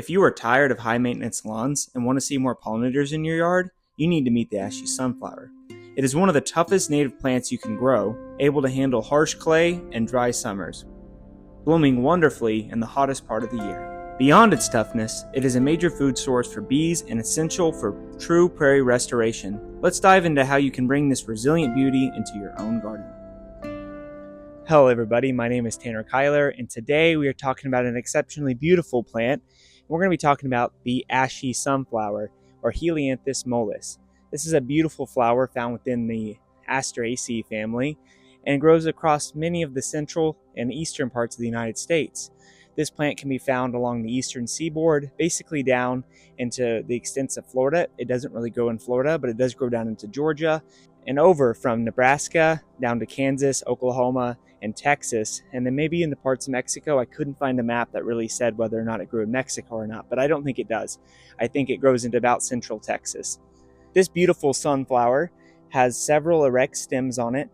If you are tired of high maintenance lawns and want to see more pollinators in your yard, you need to meet the Ashy Sunflower. It is one of the toughest native plants you can grow, able to handle harsh clay and dry summers, blooming wonderfully in the hottest part of the year. Beyond its toughness, it is a major food source for bees and essential for true prairie restoration. Let's dive into how you can bring this resilient beauty into your own garden. Hello everybody, my name is Tanner Kyler, and today we are talking about an exceptionally beautiful plant. We're going to be talking about the Ashy Sunflower, or Helianthus mollis. This is a beautiful flower found within the Asteraceae family and grows across many of the central and eastern parts of the United States. This plant can be found along the eastern seaboard, basically down into the extents of Florida. It doesn't really grow in Florida, but it does grow down into Georgia and over from Nebraska down to Kansas, Oklahoma, and Texas, and then maybe in the parts of Mexico. I couldn't find a map that really said whether or not it grew in Mexico or not, but I don't think it does. I think it grows into about central Texas. This beautiful sunflower has several erect stems on it.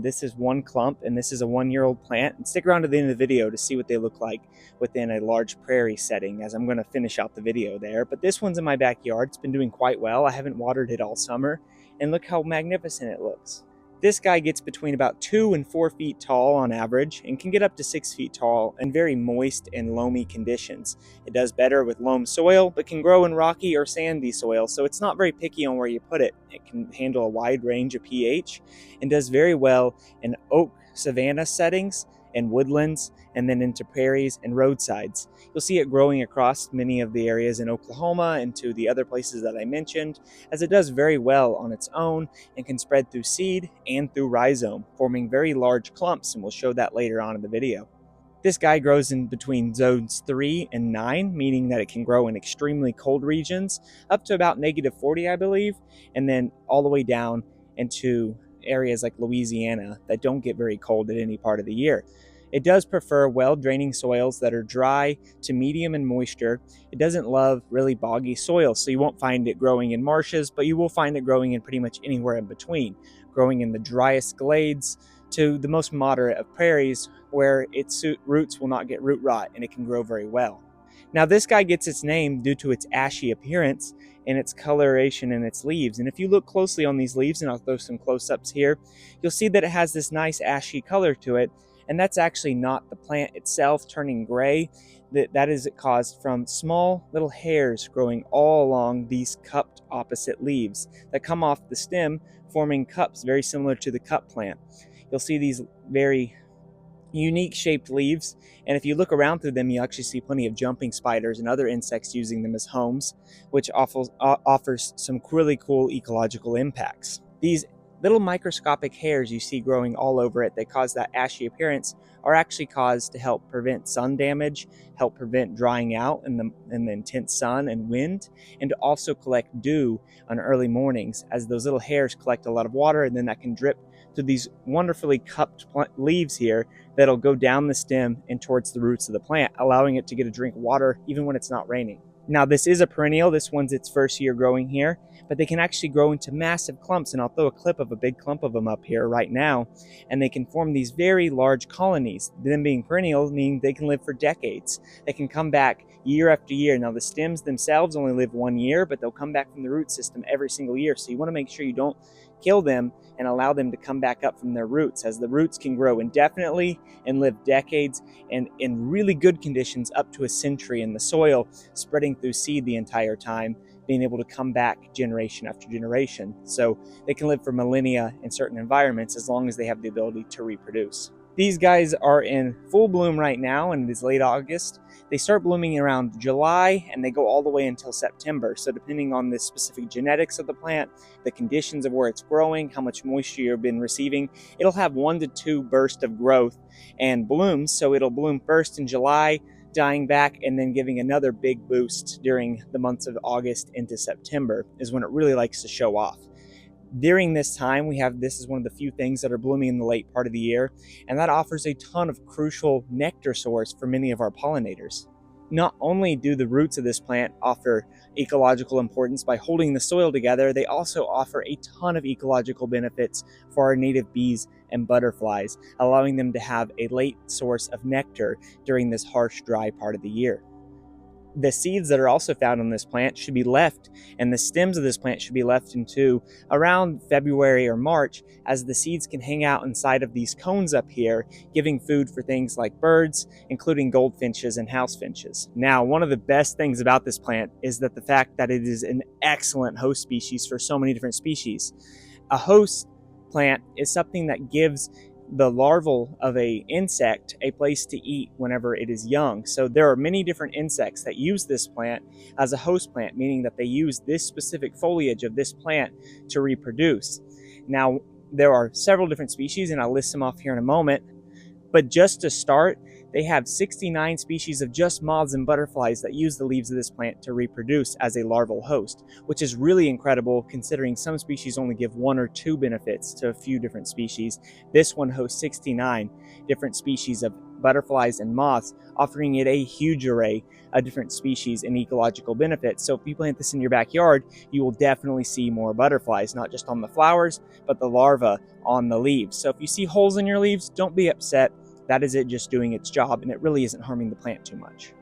This is one clump, and this is a 1-year-old plant. And stick around to the end of the video to see what they look like within a large prairie setting, as I'm going to finish out the video there. But this one's in my backyard. It's been doing quite well. I haven't watered it all summer, and look how magnificent it looks. This guy gets between about 2 and 4 feet tall on average and can get up to 6 feet tall in very moist and loamy conditions. It does better with loam soil, but can grow in rocky or sandy soil, so it's not very picky on where you put it. It can handle a wide range of pH and does very well in oak savanna settings and woodlands, and then into prairies and roadsides. You'll see it growing across many of the areas in Oklahoma and to the other places that I mentioned, as it does very well on its own and can spread through seed and through rhizome, forming very large clumps, and we'll show that later on in the video. This guy grows in between zones 3 and 9, meaning that it can grow in extremely cold regions, up to about -40, I believe, and then all the way down into areas like Louisiana that don't get very cold at any part of the year. It does prefer well-draining soils that are dry to medium in moisture. It doesn't love really boggy soil, so you won't find it growing in marshes, but you will find it growing in pretty much anywhere in between, growing in the driest glades to the most moderate of prairies where its roots will not get root rot and it can grow very well. Now this guy gets its name due to its ashy appearance and its coloration in its leaves. And if you look closely on these leaves, and I'll throw some close-ups here, you'll see that it has this nice ashy color to it, and that's actually not the plant itself turning gray. That is caused from small little hairs growing all along these cupped opposite leaves that come off the stem, forming cups very similar to the cup plant. You'll see these very unique shaped leaves, and if you look around through them, you actually see plenty of jumping spiders and other insects using them as homes, which offers some really cool ecological impacts. These little microscopic hairs you see growing all over it that cause that ashy appearance are actually caused to help prevent sun damage, help prevent drying out in the intense sun and wind, and to also collect dew on early mornings, as those little hairs collect a lot of water, and then that can drip to these wonderfully cupped leaves here that'll go down the stem and towards the roots of the plant, allowing it to get a drink of water even when it's not raining. Now this is a perennial. This one's its first year growing here, but they can actually grow into massive clumps, and I'll throw a clip of a big clump of them up here right now, and they can form these very large colonies. Them being perennial means they can live for decades. They can come back year after year. Now the stems themselves only live 1 year, but they'll come back from the root system every single year, so you want to make sure you don't kill them and allow them to come back up from their roots, as the roots can grow indefinitely and live decades and in really good conditions up to a century in the soil, spreading through seed the entire time, being able to come back generation after generation. So they can live for millennia in certain environments as long as they have the ability to reproduce. These guys are in full bloom right now, and it is late August. They start blooming around July and they go all the way until September. So depending on the specific genetics of the plant, the conditions of where it's growing, how much moisture you've been receiving, it'll have 1 to 2 bursts of growth and blooms. So it'll bloom first in July, dying back, and then giving another big boost during the months of August into September is when it really likes to show off. During this time, this is one of the few things that are blooming in the late part of the year, and that offers a ton of crucial nectar source for many of our pollinators. Not only do the roots of this plant offer ecological importance by holding the soil together, they also offer a ton of ecological benefits for our native bees and butterflies, allowing them to have a late source of nectar during this harsh, dry part of the year. The seeds that are also found on this plant should be left, and the stems of this plant should be left into around February or March, as the seeds can hang out inside of these cones up here, giving food for things like birds, including goldfinches and house finches. Now, one of the best things about this plant is that the fact that it is an excellent host species for so many different species. A host plant is something that gives the larval of a insect a place to eat whenever it is young. So there are many different insects that use this plant as a host plant, meaning that they use this specific foliage of this plant to reproduce. Now, there are several different species, and I'll list them off here in a moment. But just to start, they have 69 species of just moths and butterflies that use the leaves of this plant to reproduce as a larval host, which is really incredible considering some species only give 1 or 2 benefits to a few different species. This one hosts 69 different species of butterflies and moths, offering it a huge array of different species and ecological benefits. So if you plant this in your backyard, you will definitely see more butterflies, not just on the flowers, but the larvae on the leaves. So if you see holes in your leaves, don't be upset. That is it just doing its job, and it really isn't harming the plant too much.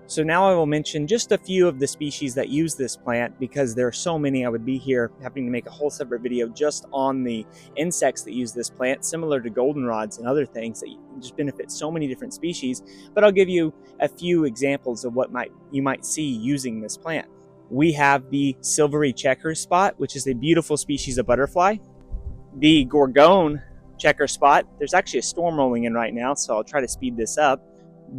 So now I will mention just a few of the species that use this plant, because there are so many. I would be here having to make a whole separate video just on the insects that use this plant, similar to goldenrods and other things that just benefit so many different species. But I'll give you a few examples of what you might see using this plant. We have the silvery checker spot, which is a beautiful species of butterfly. The gorgone checker spot, there's actually a storm rolling in right now, so I'll try to speed this up.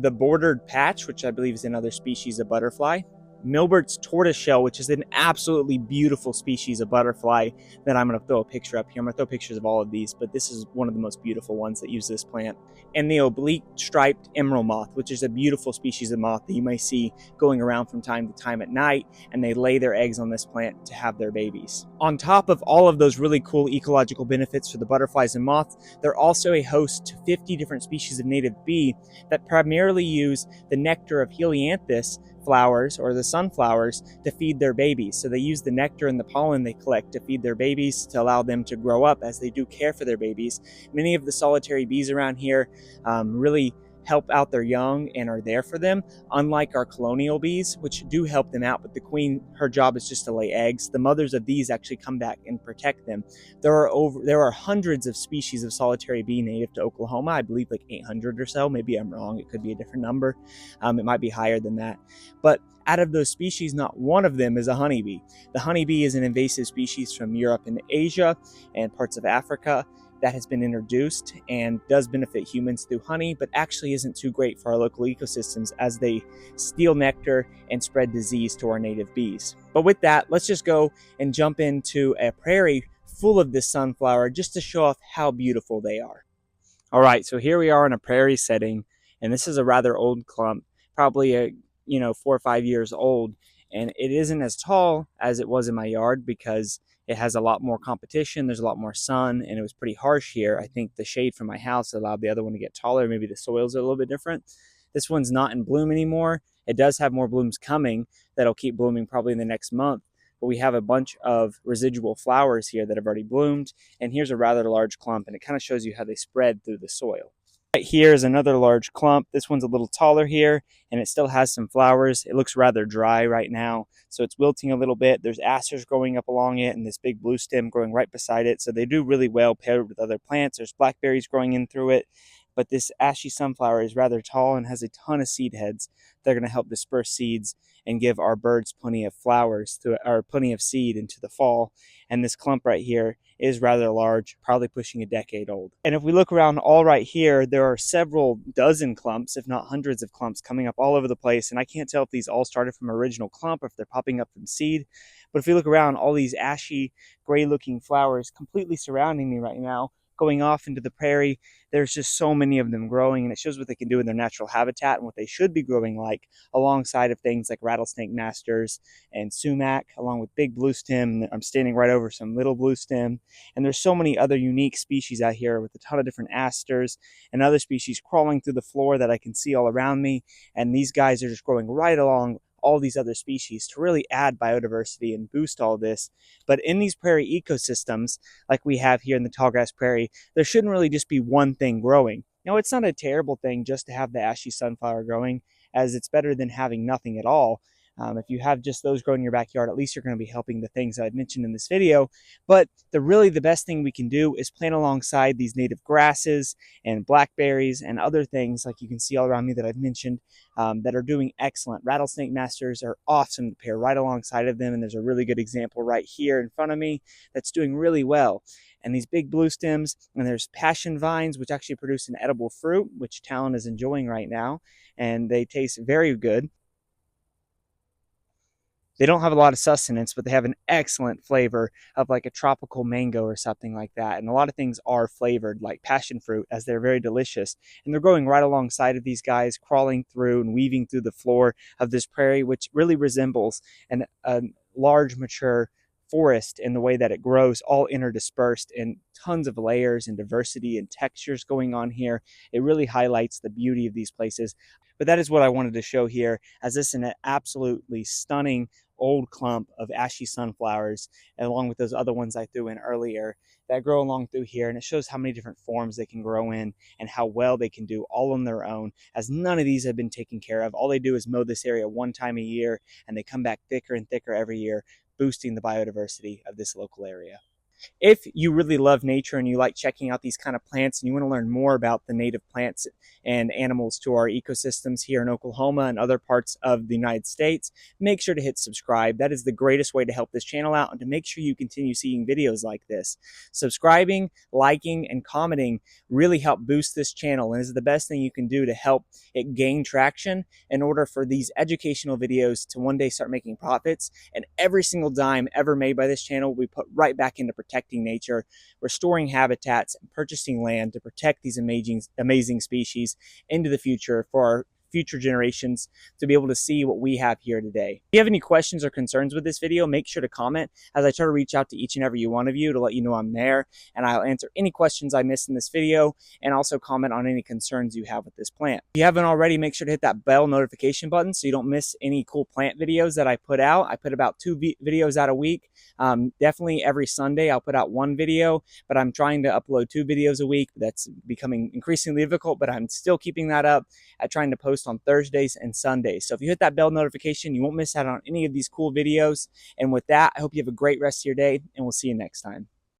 The bordered patch, which I believe is another species of butterfly. Milbert's tortoiseshell, which is an absolutely beautiful species of butterfly that I'm going to throw a picture up here. I'm going to throw pictures of all of these, but this is one of the most beautiful ones that use this plant. And the oblique striped emerald moth, which is a beautiful species of moth that you may see going around from time to time at night, and they lay their eggs on this plant to have their babies. On top of all of those really cool ecological benefits for the butterflies and moths, they're also a host to 50 different species of native bee that primarily use the nectar of Helianthus flowers, or the sunflowers, to feed their babies. So they use the nectar and the pollen they collect to feed their babies, to allow them to grow up as they do care for their babies. Many of the solitary bees around here really help out their young and are there for them, unlike our colonial bees, which do help them out, but the queen, her job is just to lay eggs. The mothers of these actually come back and protect them. There are hundreds of species of solitary bee native to Oklahoma. I believe like 800 or so. Maybe I'm wrong. It could be a different number. It might be higher than that. But out of those species, not one of them is a honeybee. The honeybee is an invasive species from Europe and Asia and parts of Africa that has been introduced and does benefit humans through honey, but actually isn't too great for our local ecosystems, as they steal nectar and spread disease to our native bees. But with that, let's just go and jump into a prairie full of this sunflower just to show off how beautiful they are. All right, so here we are in a prairie setting, and this is a rather old clump, probably 4 or 5 years old, and it isn't as tall as it was in my yard because it has a lot more competition. There's a lot more sun, and it was pretty harsh here. I think the shade from my house allowed the other one to get taller. Maybe the soils are a little bit different. This one's not in bloom anymore. It does have more blooms coming that'll keep blooming probably in the next month. But we have a bunch of residual flowers here that have already bloomed. And here's a rather large clump, and it kind of shows you how they spread through the soil. Right here is another large clump. This one's a little taller here, and it still has some flowers. It looks rather dry right now, so it's wilting a little bit. There's asters growing up along it, and this big blue stem growing right beside it, so they do really well paired with other plants. There's blackberries growing in through it, but this ashy sunflower is rather tall and has a ton of seed heads. They're going to help disperse seeds and give our birds plenty of flowers, or plenty of seed into the fall. And this clump right here is rather large, probably pushing a decade old. And if we look around all right here, there are several dozen clumps, if not hundreds of clumps, coming up all over the place. And I can't tell if these all started from original clump or if they're popping up from seed. But if we look around, all these ashy, gray-looking flowers completely surrounding me right now, going off into the prairie. There's just so many of them growing, and it shows what they can do in their natural habitat and what they should be growing like, alongside of things like rattlesnake masters and sumac, along with big blue stem. I'm standing right over some little blue stem, and there's so many other unique species out here with a ton of different asters and other species crawling through the floor that I can see all around me, and these guys are just growing right along all these other species to really add biodiversity and boost all this. But in these prairie ecosystems, like we have here in the tallgrass prairie, there shouldn't really just be one thing growing. Now, it's not a terrible thing just to have the ashy sunflower growing, as it's better than having nothing at all. If you have just those growing in your backyard, at least you're going to be helping the things I've mentioned in this video. But the best thing we can do is plant alongside these native grasses and blackberries and other things like you can see all around me that I've mentioned that are doing excellent. Rattlesnake masters are awesome to pair right alongside of them, and there's a really good example right here in front of me that's doing really well. And these big blue stems, and there's passion vines, which actually produce an edible fruit, which Talon is enjoying right now, and they taste very good. They don't have a lot of sustenance, but they have an excellent flavor of like a tropical mango or something like that. And a lot of things are flavored like passion fruit, as they're very delicious. And they're growing right alongside of these guys, crawling through and weaving through the floor of this prairie, which really resembles a large mature forest in the way that it grows, all interdispersed in tons of layers and diversity and textures going on here. It really highlights the beauty of these places. But that is what I wanted to show here, as this is an absolutely stunning old clump of ashy sunflowers, along with those other ones I threw in earlier that grow along through here. And it shows how many different forms they can grow in and how well they can do all on their own, as none of these have been taken care of. All they do is mow this area one time a year, and they come back thicker and thicker every year, boosting the biodiversity of this local area. If you really love nature and you like checking out these kind of plants and you want to learn more about the native plants and animals to our ecosystems here in Oklahoma and other parts of the United States, make sure to hit subscribe. That is the greatest way to help this channel out and to make sure you continue seeing videos like this. Subscribing, liking, and commenting really help boost this channel, and is the best thing you can do to help it gain traction in order for these educational videos to one day start making profits. And every single dime ever made by this channel we put right back into protecting nature, restoring habitats, and purchasing land to protect these amazing species into the future for our future generations to be able to see what we have here today. If you have any questions or concerns with this video, make sure to comment, as I try to reach out to each and every one of you to let you know I'm there, and I'll answer any questions I missed in this video and also comment on any concerns you have with this plant. If you haven't already, make sure to hit that bell notification button so you don't miss any cool plant videos that I put out. I put about 2 videos out a week. Definitely every Sunday I'll put out 1 video, but I'm trying to upload 2 videos a week. That's becoming increasingly difficult, but I'm still keeping that up at trying to post on Thursdays and Sundays. So if you hit that bell notification, you won't miss out on any of these cool videos. And with that, I hope you have a great rest of your day, and we'll see you next time.